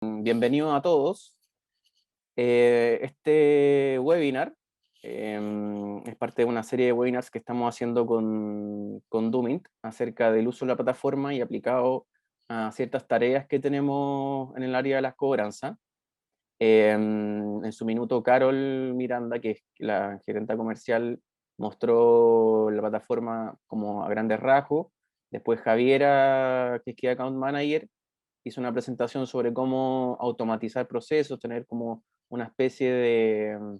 Bienvenidos a todos. Este webinar es parte de una serie de webinars que estamos haciendo con Doomint acerca del uso de la plataforma y aplicado a ciertas tareas que tenemos en el área de las cobranzas. En su minuto, Carol Miranda, que es la gerenta comercial, mostró la plataforma como a grandes rasgos. Después Javiera, que es Key Account Manager, hizo una presentación sobre cómo automatizar procesos, tener como una especie de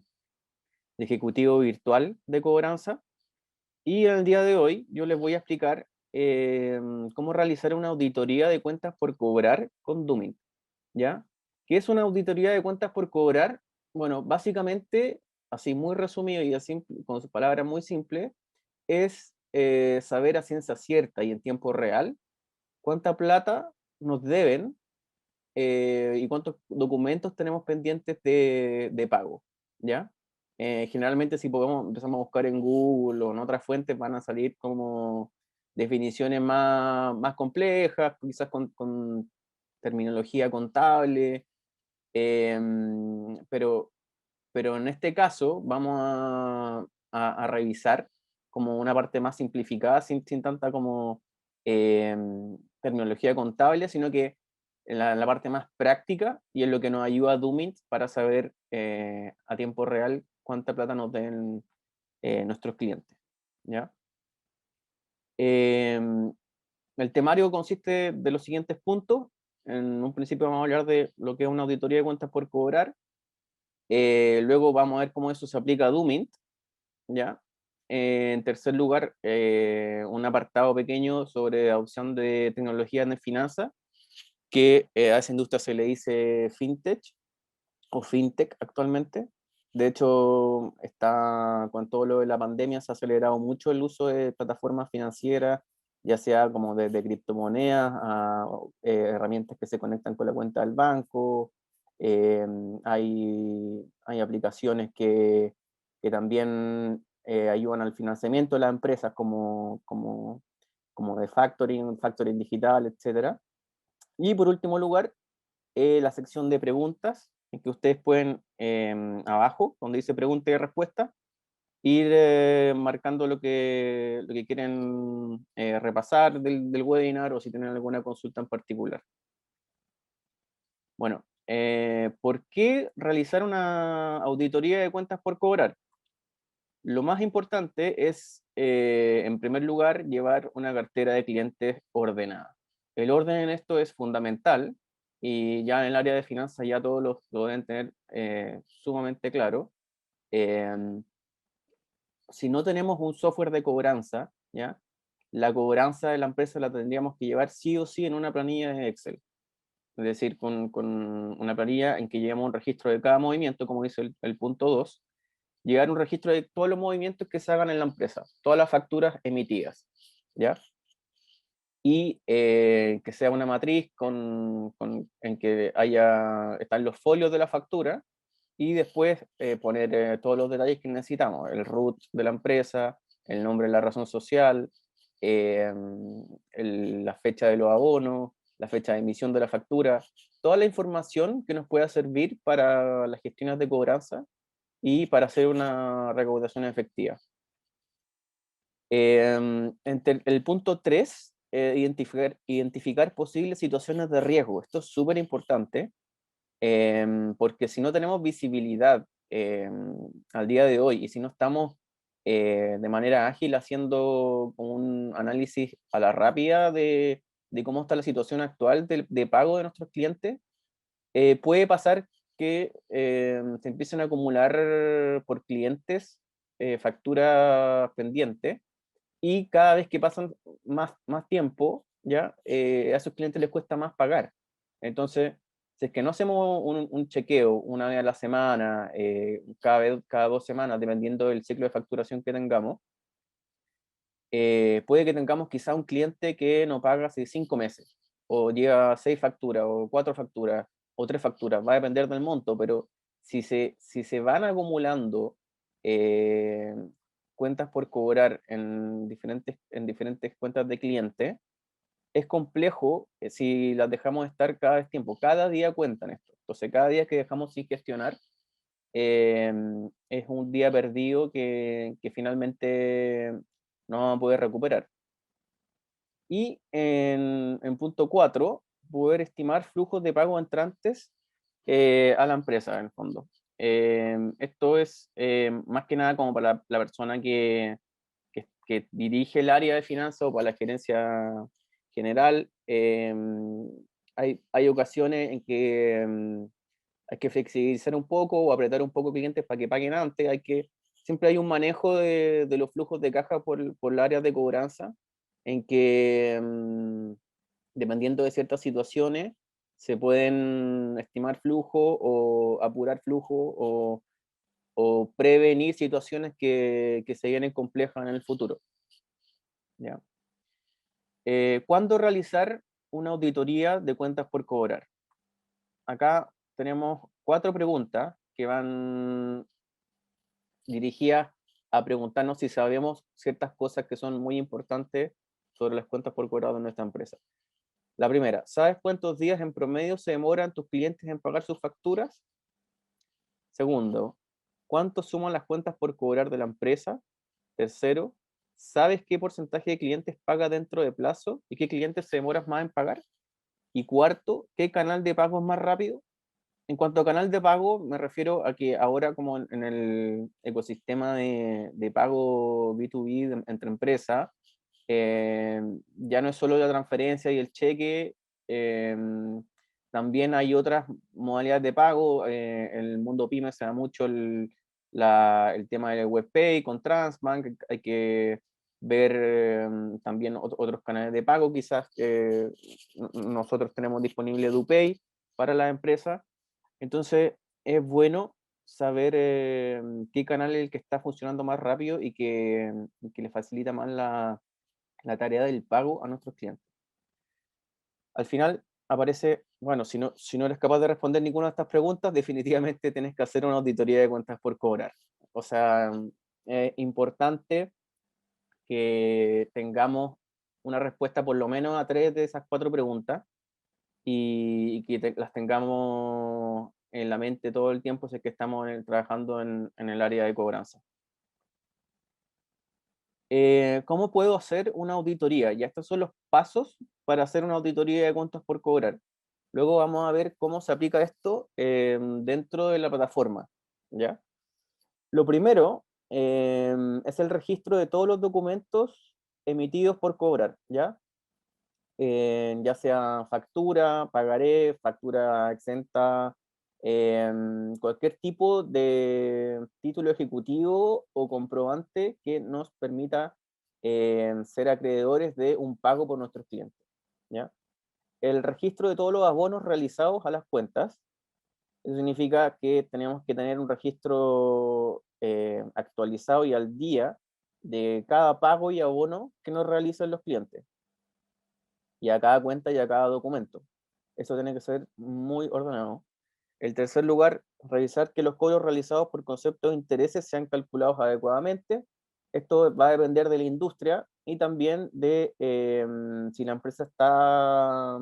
ejecutivo virtual de cobranza. Y el día de hoy yo les voy a explicar cómo realizar una auditoría de cuentas por cobrar con Doomint, ¿ya? ¿Qué es una auditoría de cuentas por cobrar? Bueno, básicamente, así muy resumido y así, con sus palabras muy simples, es saber a ciencia cierta y en tiempo real cuánta plata nos deben y cuántos documentos tenemos pendientes de pago, ¿ya? Generalmente si empezamos a buscar en Google o en otras fuentes van a salir como definiciones más complejas, quizás con terminología contable, pero, pero en este caso vamos a revisar como una parte más simplificada, sin tanta como terminología contable, sino que en la parte más práctica y en lo que nos ayuda a Doomint para saber a tiempo real cuánta plata nos den nuestros clientes, ¿ya? Em, el temario consiste de los siguientes puntos. En un principio vamos a hablar de lo que es una auditoría de cuentas por cobrar. Luego vamos a ver cómo eso se aplica a Doomint, ¿ya? En tercer lugar, un apartado pequeño sobre adopción de tecnologías de finanzas, que a esa industria se le dice fintech o fintech actualmente. De hecho, está con todo lo de la pandemia, se ha acelerado mucho el uso de plataformas financieras, ya sea como de criptomonedas a herramientas que se conectan con la cuenta del banco. Eh, hay aplicaciones que también ayudan al financiamiento de las empresas como de factoring digital, etcétera. Y por último lugar, la sección de preguntas, en que ustedes pueden, abajo, donde dice pregunta y respuesta, ir marcando lo que quieren repasar del webinar o si tienen alguna consulta en particular. Bueno, ¿por qué realizar una auditoría de cuentas por cobrar? Lo más importante es, en primer lugar, llevar una cartera de clientes ordenada. El orden en esto es fundamental y ya en el área de finanzas ya todos lo deben tener sumamente claro. Em, si no tenemos un software de cobranza, ¿ya? La cobranza de la empresa la tendríamos que llevar sí o sí en una planilla de Excel. Es decir, con una planilla en que llevamos un registro de cada movimiento, como dice el punto 2, llevar un registro de todos los movimientos que se hagan en la empresa, todas las facturas emitidas, ¿ya? Y que sea una matriz en que están los folios de la factura y después poner todos los detalles que necesitamos, el root de la empresa, el nombre de la razón social, eh, la fecha de los abonos, la fecha de emisión de la factura, toda la información que nos pueda servir para las gestiones de cobranza y para hacer una recaudación efectiva. El punto 3, identificar posibles situaciones de riesgo. Esto es súper importante porque si no tenemos visibilidad al día de hoy y si no estamos de manera ágil haciendo un análisis a la rápida de cómo está la situación actual de pago de nuestros clientes, puede pasar que se empiecen a acumular por clientes facturas pendientes y cada vez que pasan más tiempo, ¿ya? A esos clientes les cuesta más pagar. Entonces, si es que no hacemos un chequeo una vez a la semana, cada 2 semanas, dependiendo del ciclo de facturación que tengamos, puede que tengamos quizá un cliente que no paga hace 5 meses, o lleva 6 facturas, o 4 facturas, o 3 facturas, va a depender del monto, pero si se van acumulando eh, cuentas por cobrar en diferentes cuentas de cliente, es complejo si las dejamos estar cada vez tiempo. Cada día cuentan esto. Entonces, cada día que dejamos sin gestionar, es un día perdido que finalmente no vamos a poder recuperar. Y en punto 4, poder estimar flujos de pago entrantes a la empresa, en el fondo. Esto es más que nada como para la persona que dirige el área de finanzas o para la gerencia general. Hay ocasiones en que hay que flexibilizar un poco o apretar un poco clientes para que paguen antes. Siempre hay un manejo de los flujos de caja por las áreas de cobranza, en que dependiendo de ciertas situaciones se pueden estimar flujo o apurar flujo o prevenir situaciones que se vienen complejas en el futuro. ¿Ya? ¿Cuándo realizar una auditoría de cuentas por cobrar? Acá tenemos 4 preguntas que van dirigidas a preguntarnos si sabemos ciertas cosas que son muy importantes sobre las cuentas por cobrar de nuestra empresa. La primera, ¿sabes cuántos días en promedio se demoran tus clientes en pagar sus facturas? Segundo, ¿cuánto suman las cuentas por cobrar de la empresa? Tercero, ¿sabes qué porcentaje de clientes paga dentro de plazo y qué clientes se demoran más en pagar? Y cuarto, ¿qué canal de pago es más rápido? En cuanto a canal de pago, me refiero a que ahora como en el ecosistema de pago B2B entre empresas, ya no es solo la transferencia y el cheque, eh, también hay otras modalidades de pago. En el mundo pyme se da mucho el tema del WebPay con Transbank. Hay que ver también otros canales de pago. Quizás nosotros tenemos disponible DuPay para las empresas. Entonces, es bueno saber qué canal es el que está funcionando más rápido y que le facilita más la tarea del pago a nuestros clientes. Al final aparece, bueno, si no eres capaz de responder ninguna de estas preguntas, definitivamente tienes que hacer una auditoría de cuentas por cobrar. O sea, es importante que tengamos una respuesta por lo menos a 3 de esas 4 preguntas y que las tengamos en la mente todo el tiempo si es que estamos trabajando en el área de cobranza. ¿Cómo puedo hacer una auditoría? Ya estos son los pasos para hacer una auditoría de cuentas por cobrar. Luego vamos a ver cómo se aplica esto dentro de la plataforma, ¿ya? Lo primero es el registro de todos los documentos emitidos por cobrar, ¿ya? Ya sea factura, pagaré, factura exenta, cualquier tipo de título ejecutivo o comprobante que nos permita ser acreedores de un pago por nuestros clientes, ¿ya? El registro de todos los abonos realizados a las cuentas. Eso significa que tenemos que tener un registro actualizado y al día de cada pago y abono que nos realizan los clientes, y a cada cuenta y a cada documento. Eso tiene que ser muy ordenado. En tercer lugar, revisar que los cobros realizados por conceptos de intereses sean calculados adecuadamente. Esto va a depender de la industria y también de si la empresa está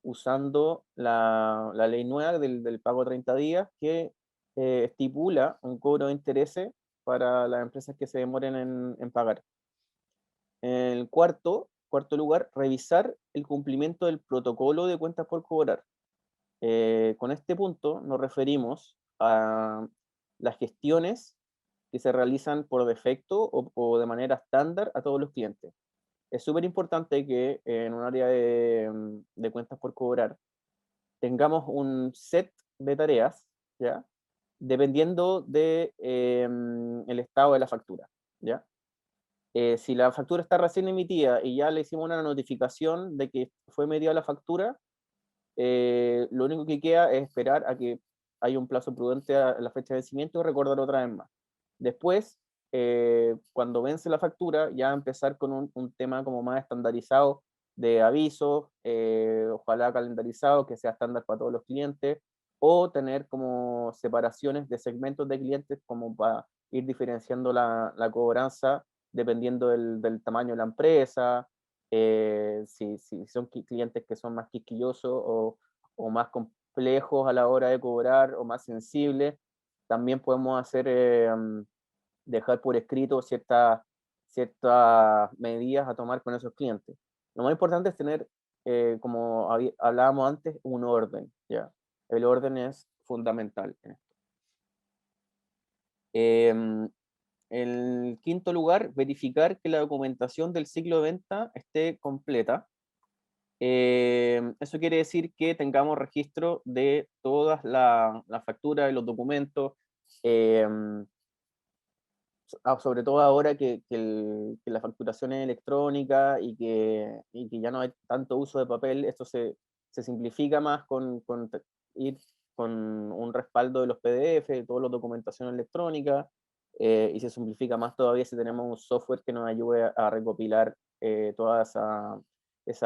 usando la ley nueva del pago a 30 días, que estipula un cobro de intereses para las empresas que se demoren en pagar. En el cuarto lugar, revisar el cumplimiento del protocolo de cuentas por cobrar. Con este punto nos referimos a las gestiones que se realizan por defecto o de manera estándar a todos los clientes. Es súper importante que en un área de cuentas por cobrar tengamos un set de tareas, ¿ya? Dependiendo de el estado de la factura, ¿ya? Si la factura está recién emitida y ya le hicimos una notificación de que fue emitida la factura, lo único que queda es esperar a que haya un plazo prudente a la fecha de vencimiento y recordar otra vez más. Después, cuando vence la factura, ya empezar con un tema como más estandarizado de avisos, ojalá calendarizado, que sea estándar para todos los clientes, o tener como separaciones de segmentos de clientes como para ir diferenciando la cobranza dependiendo del tamaño de la empresa, si son clientes que son más quisquillosos o más complejos a la hora de cobrar o más sensibles, también podemos hacer, dejar por escrito ciertas medidas a tomar con esos clientes. Lo más importante es tener, como hablábamos antes, un orden, ¿ya? El orden es fundamental en esto. En quinto lugar, verificar que la documentación del ciclo de venta esté completa. Eso quiere decir que tengamos registro de todas las facturas y los documentos, sobre todo ahora que la facturación es electrónica y que ya no hay tanto uso de papel. Esto se simplifica más con ir con un respaldo de los PDF, de toda la documentación electrónica, y se simplifica más todavía si tenemos un software que nos ayude a recopilar toda esa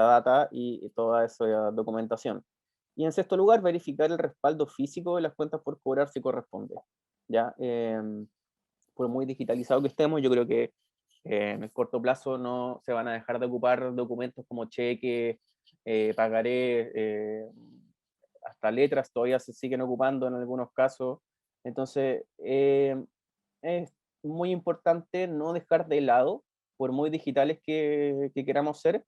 data y toda esa documentación. Y en sexto lugar, verificar el respaldo físico de las cuentas por cobrar si corresponde. ¿Ya? Por muy digitalizado que estemos, yo creo que en el corto plazo no se van a dejar de ocupar documentos como cheque, pagaré, hasta letras todavía se siguen ocupando en algunos casos. Entonces, es muy importante no dejar de lado, por muy digitales que queramos ser,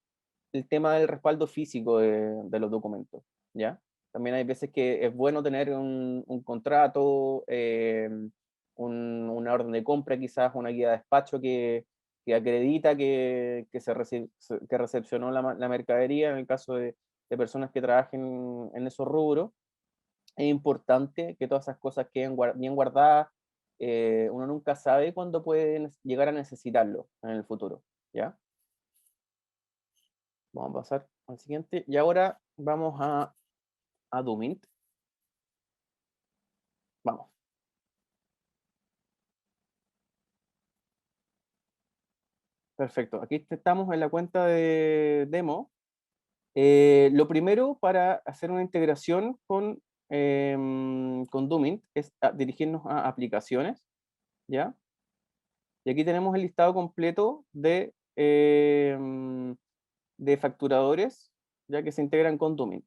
el tema del respaldo físico de los documentos, ¿ya? También hay veces que es bueno tener un contrato, una orden de compra, quizás una guía de despacho que acredita que recepcionó la mercadería, en el caso de personas que trabajen en esos rubros. Es importante que todas esas cosas queden bien guardadas. Uno nunca sabe cuándo pueden llegar a necesitarlo en el futuro, ¿ya? Vamos a pasar al siguiente. Y ahora vamos a Doomint. Vamos. Perfecto. Aquí estamos en la cuenta de demo. Lo primero para hacer una integración con Doomint es dirigirnos a aplicaciones, ¿ya? Y aquí tenemos el listado completo de facturadores, ya que se integran con Doomint.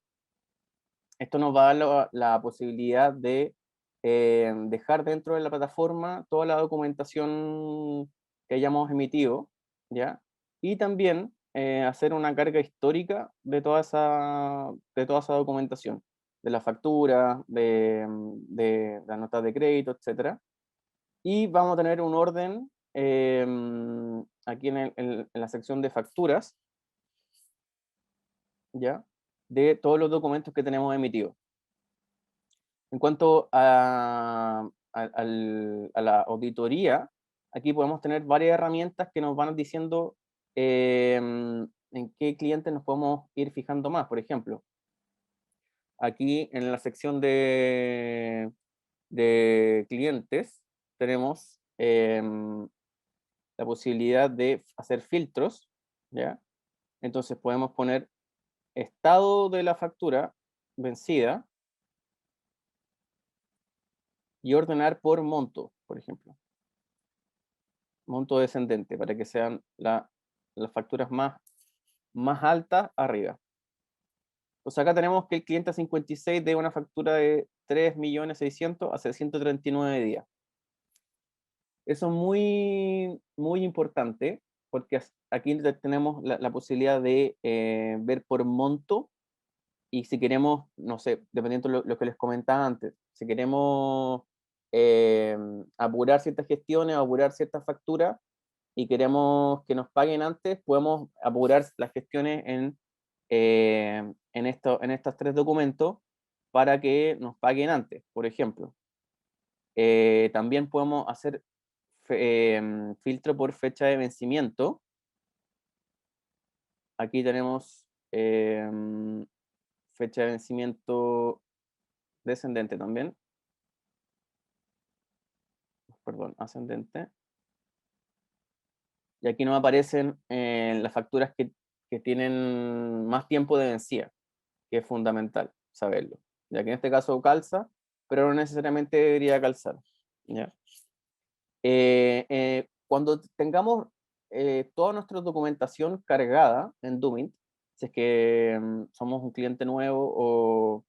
Esto nos va a dar la posibilidad de dejar dentro de la plataforma toda la documentación que hayamos emitido, ¿ya? Y también hacer una carga histórica de toda esa documentación, de la factura, de las notas de crédito, etcétera. Y vamos a tener un orden aquí en la sección de facturas, ¿ya? De todos los documentos que tenemos emitidos. En cuanto a la auditoría, aquí podemos tener varias herramientas que nos van diciendo en qué clientes nos podemos ir fijando más. Por ejemplo, aquí en la sección de clientes tenemos la posibilidad de hacer filtros, ¿ya? Entonces podemos poner estado de la factura vencida y ordenar por monto, por ejemplo. Monto descendente, para que sean las facturas más altas arriba. Entonces acá tenemos que el cliente 56 debe una factura de 3.600.000 hace 139 días. Eso es muy, muy importante, porque aquí tenemos la posibilidad de ver por monto, y si queremos, no sé, dependiendo de lo que les comentaba antes, si queremos apurar ciertas gestiones, apurar ciertas facturas, y queremos que nos paguen antes, podemos apurar las gestiones en estos tres documentos para que nos paguen antes, por ejemplo. También podemos hacer filtro por fecha de vencimiento. Aquí tenemos fecha de vencimiento descendente también. Perdón, ascendente. Y aquí nos aparecen las facturas que tienen más tiempo de vencida, que es fundamental saberlo, ya que en este caso calza, pero no necesariamente debería calzar, ¿ya? Cuando tengamos toda nuestra documentación cargada en Doomint, si es que somos un cliente nuevo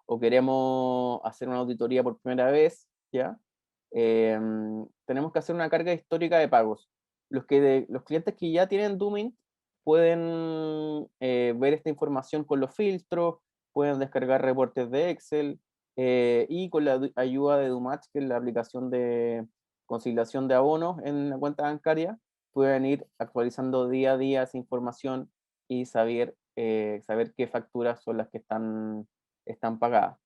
o queremos hacer una auditoría por primera vez, ¿ya? Tenemos que hacer una carga histórica de pagos. Los clientes que ya tienen Doomint pueden ver esta información con los filtros, pueden descargar reportes de Excel, y con la ayuda de Dumatch, que es la aplicación de conciliación de abonos en la cuenta bancaria, pueden ir actualizando día a día esa información y saber qué facturas son las que están pagadas.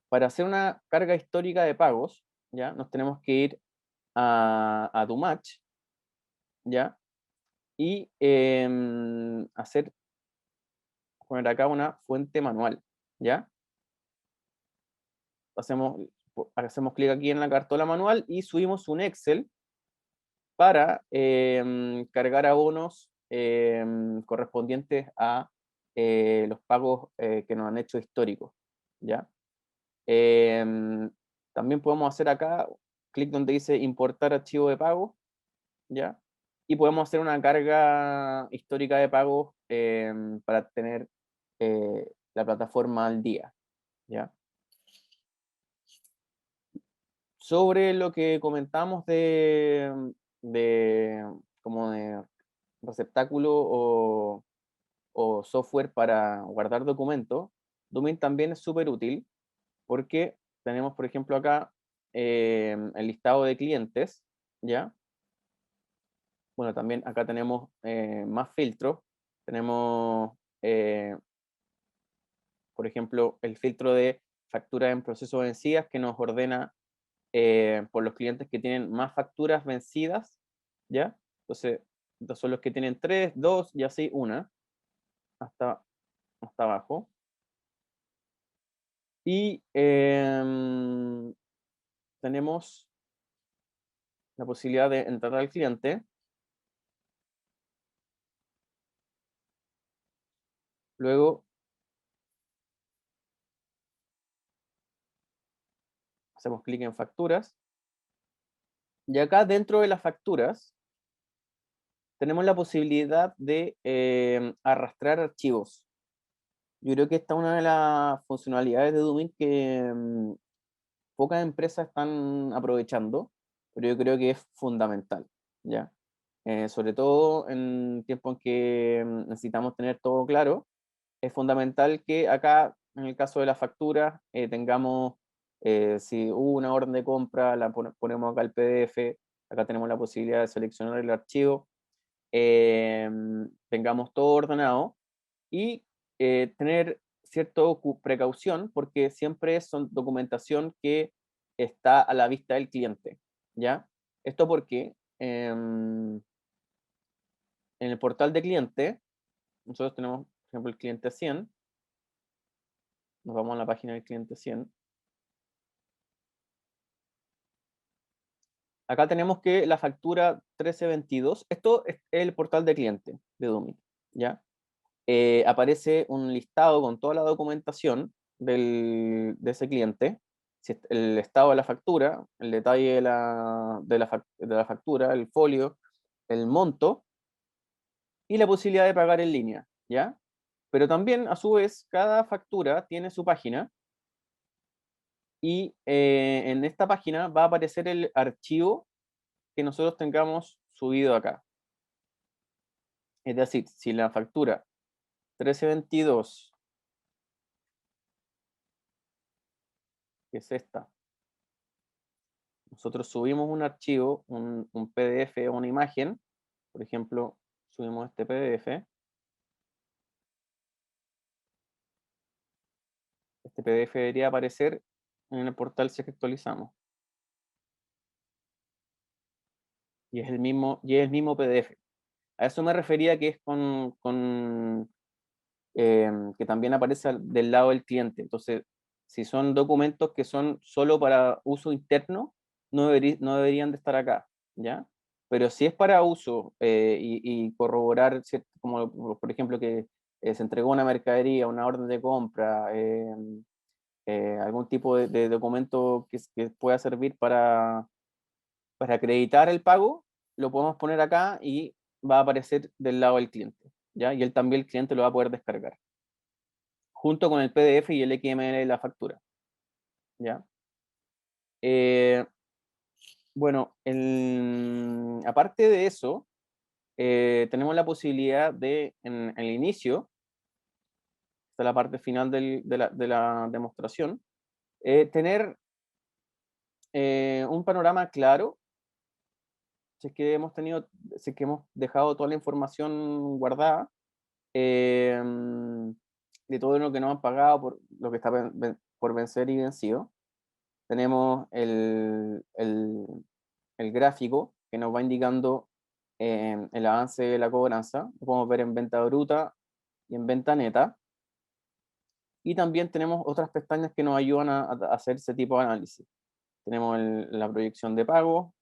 Para hacer una carga histórica de pagos, ¿ya? Nos tenemos que ir a Dumatch, ¿ya? Y poner acá una fuente manual, ¿ya? Hacemos clic aquí en la cartola manual y subimos un Excel para cargar abonos correspondientes a los pagos que nos han hecho históricos, ¿ya? Em, También podemos hacer acá, clic donde dice importar archivo de pago, ¿ya? Y podemos hacer una carga histórica de pagos para tener la plataforma al día, ¿ya? Sobre lo que comentamos de como de receptáculo o software para guardar documentos, Domain también es súper útil porque tenemos, por ejemplo, acá el listado de clientes, ¿ya? Bueno, también acá tenemos más filtros. Tenemos, por ejemplo, el filtro de facturas en proceso vencidas que nos ordena por los clientes que tienen más facturas vencidas, ¿ya? Entonces, estos son los que tienen 3, 2 y así una, hasta, hasta abajo. Y tenemos la posibilidad de entrar al cliente. Luego hacemos clic en facturas. Y acá dentro de las facturas tenemos la posibilidad de arrastrar archivos. Yo creo que esta es una de las funcionalidades de Domain que pocas empresas están aprovechando, pero yo creo que es fundamental, ¿ya? Sobre todo en tiempos en que necesitamos tener todo claro, es fundamental que acá, en el caso de la factura, tengamos, si hubo una orden de compra, la ponemos acá el PDF, acá tenemos la posibilidad de seleccionar el archivo, tengamos todo ordenado y tener cierta precaución porque siempre son documentación que está a la vista del cliente, ¿ya? Esto porque en el portal de cliente, nosotros tenemos, por ejemplo, el cliente 100, nos vamos a la página del cliente 100. Acá tenemos que la factura 1322, esto es el portal de cliente de Dumit, ¿ya? Aparece un listado con toda la documentación de ese cliente, el estado de la factura, el detalle de la factura, el folio, el monto y la posibilidad de pagar en línea, ¿ya? Pero también, a su vez, cada factura tiene su página y en esta página va a aparecer el archivo que nosotros tengamos subido acá. Es decir, si la factura 1322, que es esta, nosotros subimos un archivo, un PDF o una imagen, por ejemplo, subimos este PDF, este PDF debería aparecer en el portal si es que actualizamos. Y es el mismo PDF. A eso me refería que es que también aparece del lado del cliente. Entonces, si son documentos que son solo para uso interno, no deberían de estar acá, ¿ya? Pero si es para uso y corroborar, como por ejemplo que se entregó una mercadería, una orden de compra, algún tipo de documento que pueda servir para acreditar el pago, lo podemos poner acá y va a aparecer del lado del cliente, ¿ya? Y él también, el cliente, lo va a poder descargar, junto con el PDF y el XML de la factura, ¿ya? Eh, bueno, aparte de eso, tenemos la posibilidad de, en el inicio, hasta la parte final de la demostración, tener un panorama claro, si es que hemos tenido, si es que hemos dejado toda la información guardada, eh, de todo lo que nos han pagado por lo que está por vencer y vencido. Tenemos el gráfico que nos va indicando el avance de la cobranza. Lo podemos ver en venta bruta y en venta neta. Y también tenemos otras pestañas que nos ayudan a hacer ese tipo de análisis. Tenemos la proyección de pago,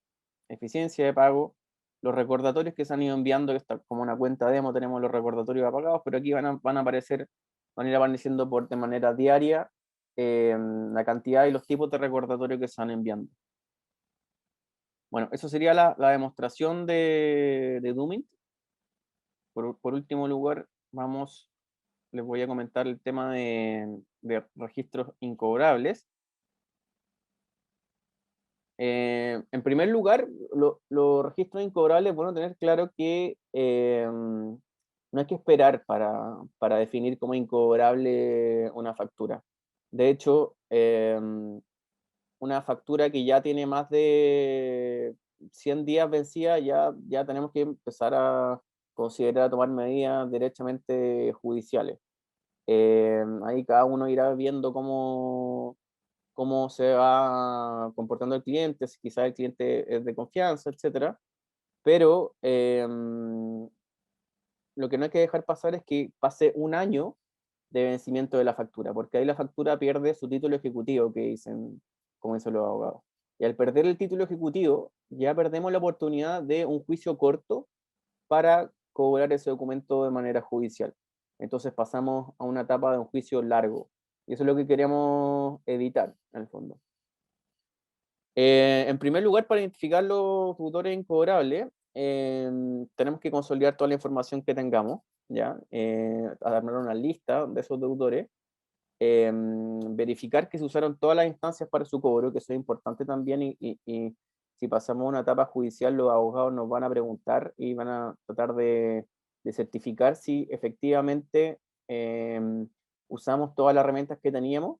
eficiencia de pago, los recordatorios que se han ido enviando, que está como una cuenta demo, tenemos los recordatorios apagados, pero aquí van a aparecer, van a ir apareciendo de manera diaria la cantidad y los tipos de recordatorios que se van enviando. Bueno, eso sería la demostración de Doomint. Por último lugar, les voy a comentar el tema de registros incobrables. En primer lugar, los registros incobrables es bueno tener claro que no hay que esperar para definir como incobrable una factura. De hecho, una factura que ya tiene más de 100 días vencida, ya tenemos que empezar a considerar tomar medidas derechamente judiciales. Ahí cada uno irá viendo cómo se va comportando el cliente, si quizás el cliente es de confianza, etcétera. Pero lo que no hay que dejar pasar es que pase un año de vencimiento de la factura, porque ahí la factura pierde su título ejecutivo, que dicen, como dicen los abogados. Y al perder el título ejecutivo, ya perdemos la oportunidad de un juicio corto para cobrar ese documento de manera judicial. Entonces pasamos a una etapa de un juicio largo. Y eso es lo que queríamos evitar, en el fondo. En primer lugar, para identificar los deudores incobrables, tenemos que consolidar toda la información que tengamos, ¿ya? Armar una lista de esos deudores, verificar que se usaron todas las instancias para su cobro, que eso es importante también, y si pasamos una etapa judicial, los abogados nos van a preguntar y van a tratar de certificar si efectivamente usamos todas las herramientas que teníamos.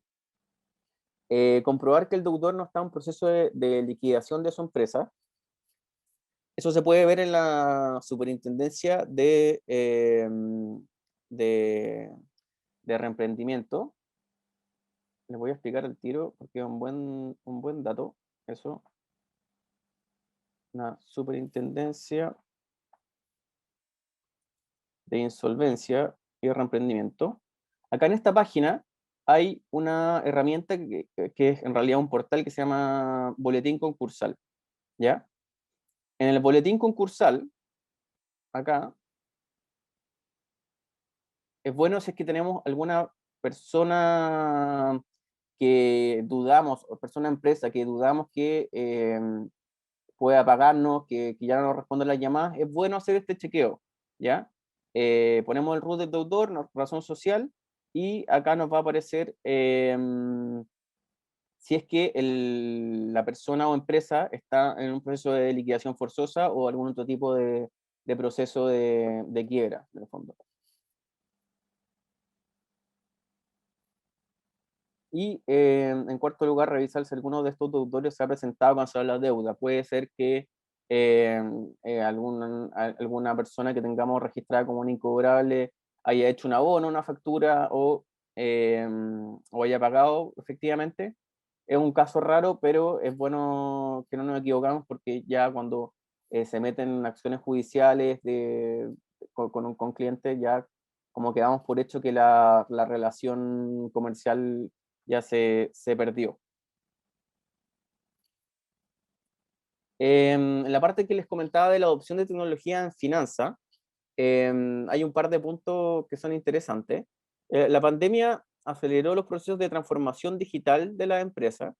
Comprobar que el deudor no está en un proceso de liquidación de su empresa. Eso se puede ver en la superintendencia de, de reemprendimiento. Les voy a explicar el tiro porque es un buen dato. Eso, una superintendencia de insolvencia y reemprendimiento. Acá en esta página hay una herramienta que es en realidad un portal que se llama Boletín Concursal, ¿ya? En el boletín concursal, acá, es bueno si es que tenemos alguna persona que dudamos, o persona empresa que dudamos que pueda pagarnos, que ya no nos responde las llamadas, es bueno hacer este chequeo, ¿ya? Ponemos el RUT del deudor, razón social, y acá nos va a aparecer si es que la persona o empresa está en un proceso de liquidación forzosa o algún otro tipo de proceso de quiebra, en el fondo. Y en cuarto lugar, revisar si alguno de estos deudores se ha presentado a cancelar la deuda. Puede ser que alguna persona que tengamos registrada como un incobrable haya hecho un abono, una factura o haya pagado efectivamente. Es un caso raro, pero es bueno que no nos equivocamos porque ya cuando se meten acciones judiciales con clientes, ya como que damos por hecho que la relación comercial ya se perdió. En la parte que les comentaba de la adopción de tecnología en finanza, hay un par de puntos que son interesantes. La pandemia aceleró los procesos de transformación digital de la empresa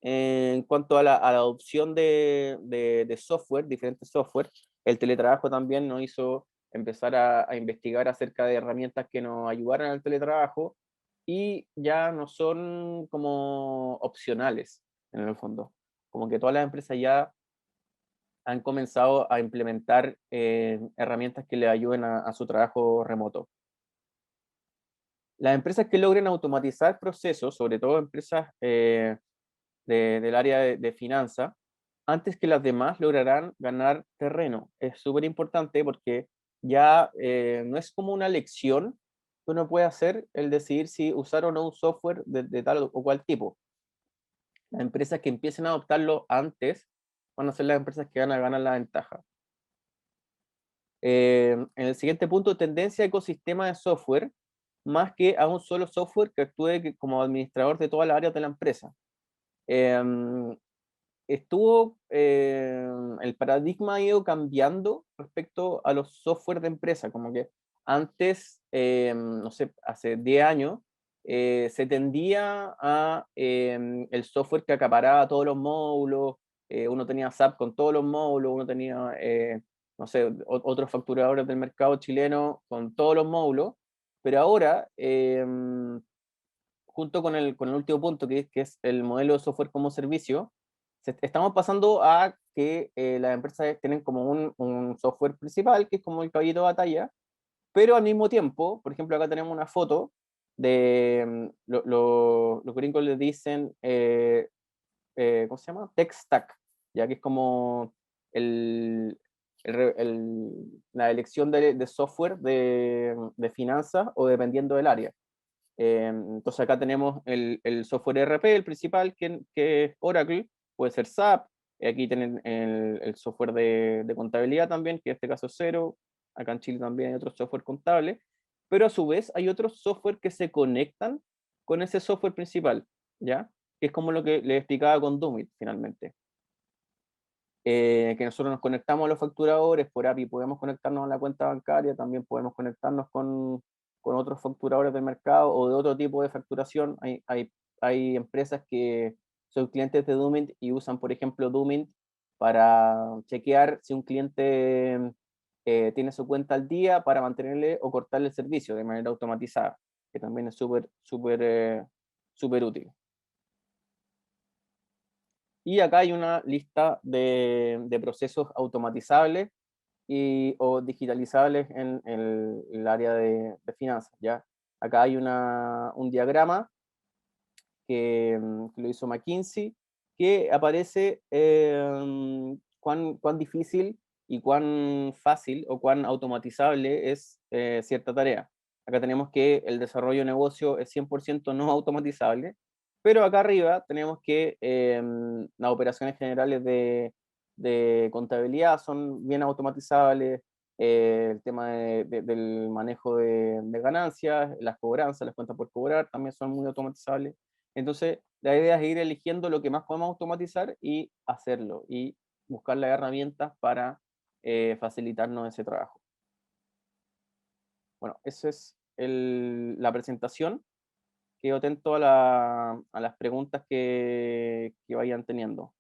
En cuanto a la adopción de software, diferentes software, el teletrabajo también nos hizo empezar a investigar acerca de herramientas que nos ayudaran al teletrabajo y ya no son como opcionales en el fondo. Como que todas las empresas ya han comenzado a implementar herramientas que le ayuden a su trabajo remoto. Las empresas que logren automatizar procesos, sobre todo empresas del área de finanzas, antes que las demás lograrán ganar terreno. Es súper importante porque ya no es como una lección que uno puede hacer el decidir si usar o no un software de tal o cual tipo. Las empresas que empiecen a adoptarlo antes van a ser las empresas que van a ganar la ventaja. En el siguiente punto, tendencia a ecosistema de software, más que a un solo software que actúe como administrador de todas las áreas de la empresa. Em, el paradigma ha ido cambiando respecto a los software de empresa, como que antes, no sé, hace 10 años, se tendía a el software que acaparaba todos los módulos, uno tenía SAP con todos los módulos, uno tenía, no sé, otros facturadores del mercado chileno con todos los módulos, pero ahora, junto con el último punto, que es el modelo de software como servicio, estamos pasando a que las empresas tienen como un software principal, que es como el caballito de batalla, pero al mismo tiempo, por ejemplo, acá tenemos una foto de los gringos le dicen, ¿cómo se llama? Tech stack, ya que es como el, la elección de software de finanzas o dependiendo del área. Entonces acá tenemos el software ERP, el principal, que es Oracle, puede ser SAP, aquí tienen el software de contabilidad también, que en este caso es Xero, acá en Chile también hay otro software contable, pero a su vez hay otros software que se conectan con ese software principal, ¿ya? Que es como lo que les explicaba con Dumit, finalmente. Que nosotros nos conectamos a los facturadores por API, podemos conectarnos a la cuenta bancaria, también podemos conectarnos con otros facturadores del mercado o de otro tipo de facturación. Hay empresas que son clientes de Doomint y usan, por ejemplo, Doomint para chequear si un cliente tiene su cuenta al día para mantenerle o cortarle el servicio de manera automatizada, que también es súper útil. Y acá hay una lista de procesos automatizables o digitalizables en el área de finanzas, ¿ya? Acá hay un diagrama que lo hizo McKinsey, que aparece cuán difícil y cuán fácil o cuán automatizable es cierta tarea. Acá tenemos que el desarrollo de negocio es 100% no automatizable, pero acá arriba tenemos que las operaciones generales de contabilidad son bien automatizables, el tema del manejo de ganancias, las cobranzas, las cuentas por cobrar también son muy automatizables. Entonces, la idea es ir eligiendo lo que más podemos automatizar y hacerlo, y buscar las herramientas para facilitarnos ese trabajo. Bueno, esa es la presentación. Quedo atento a las preguntas que vayan teniendo.